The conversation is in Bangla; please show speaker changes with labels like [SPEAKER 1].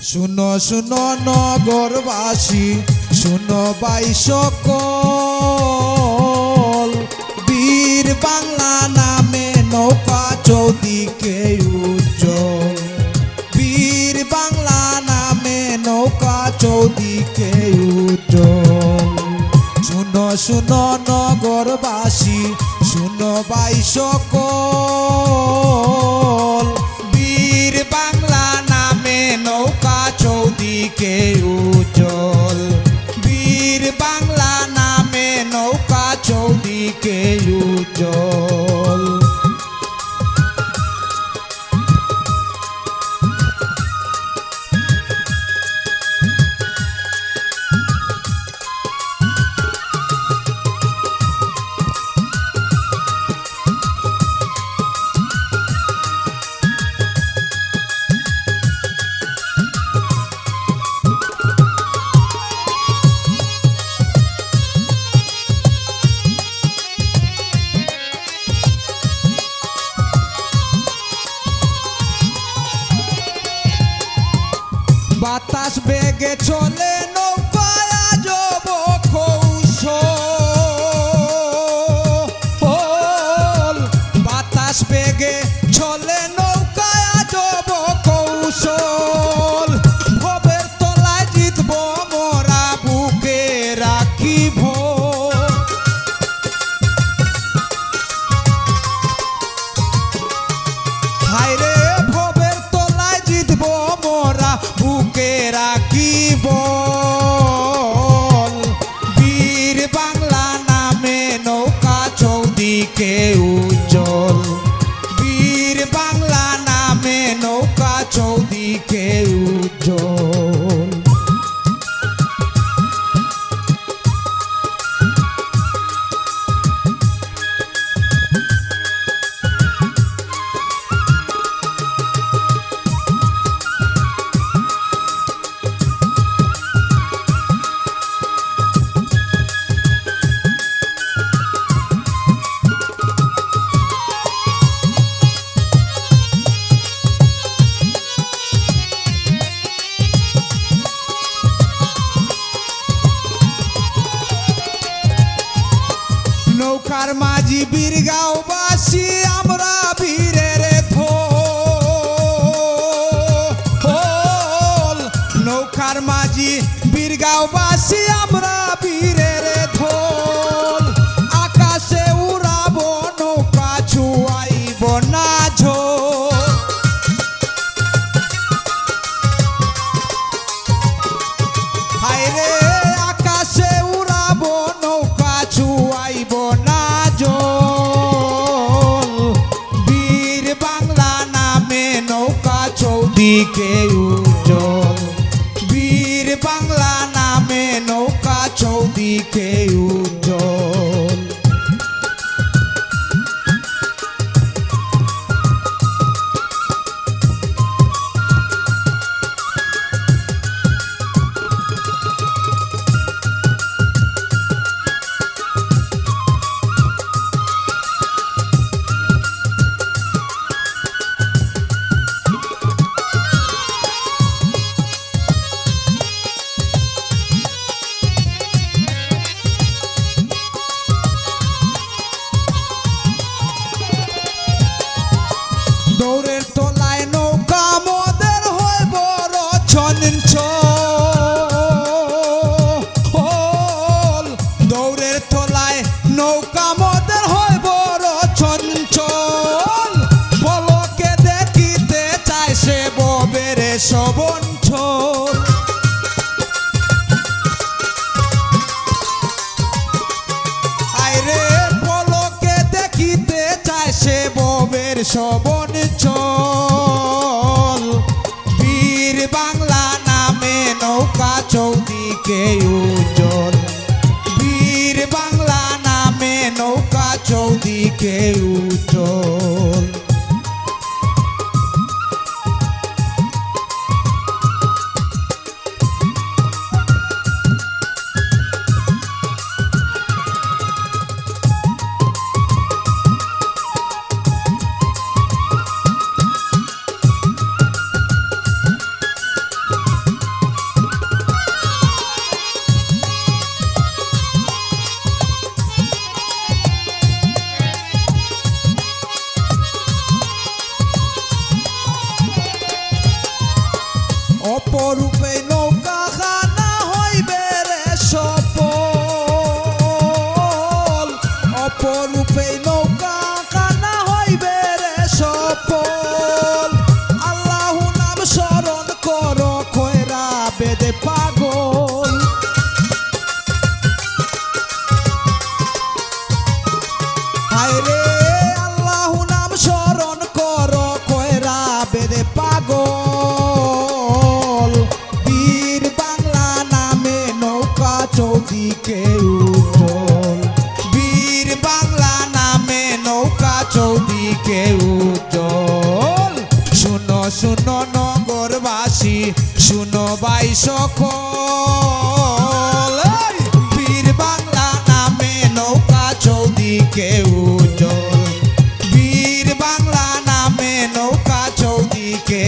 [SPEAKER 1] শুনো শুনো নগরবাসী, শুনো ভাই সকল, বীর বাংলা নামে নৌকা চৌদিকে উজ্জ্বল। বীর বাংলা নামে নৌকা চৌদিকে উজ্জ্বল। শুনো শুনো নগরবাসী, শুনো ভাই সকল, বীর বাংলা নামে নৌকা চৌদিকে উজ্জ্বল। বীর বাংলা নামে নৌকা চৌদিকে উজ্জ্বল। বাতাস বেগে চলে নৌকায় আজব কৌশল। বাতাস বেগে চলে নৌকায় আজব কৌশল। ভবের তলায় জিতব মোরা, বুকে রাখিব। হায়রে ভবের তলায় জিতব মোরা, বুকে রাখিব। বীর বাংলা নামে নৌকা চৌদিকে উজ্জ্বল। বীর বাংলা নামে নৌকা চৌদিকে উজ্জ্বল। নৌকার মাঝি বীরগাঁওবাসী, আমরা বীরের ধোল। নৌকার মাঝি বীরগাঁওবাসী, আমরা বীরের ধোল। আকাশে উড়াবো নৌকা, ছুয়াইব না ঝোল। হায়রে আকাশে উড়াবো নৌকা, ছুয়াইব না ঝোল। বীর বাংলা নামে নৌকা চৌদিকে উজ্জ্বল। বীর বাংলা নামে নৌকা চৌদিকে উজ্জ্বল। দৌড়ের তলায় নৌকা মোদের হয় বড় চঞ্চল। দৌড়ের তলায় নৌকা মোদের হয় বড় চঞ্চল। পলকে দেখিতে চায় সে ববের সবঞ্চল। আইরে পলকে দেখিতে চায় সে ববের সবঞ্চল। বীর বাংলা নামে নৌকা চৌদিকে উজ্জ্বল। বীর বাংলা নামে নৌকা চৌদিকে উজ্জ্বল। অপরূপে নৌকা খানা হইবে রে সফল, অপরূপে নৌকা খানা হইবে রে সফল। আল্লাহু নাম স্মরণ কর কইরা বেদে পাগল। হায়রে আল্লাহু নাম স্মরণ কর কইরা বেদে পাগল। বীর বাংলা নামে নৌকা চৌদিকে উজ্জ্বল, বীর বাংলা নামে নৌকা চৌদিকে উজ্জ্বল। শুনো শুনো নগরবাসী, শুনো ভাই সকল, বীর বাংলা নামে নৌকা চৌদিকে উজ্জ্বল, বীর বাংলা নামে নৌকা চৌদিকে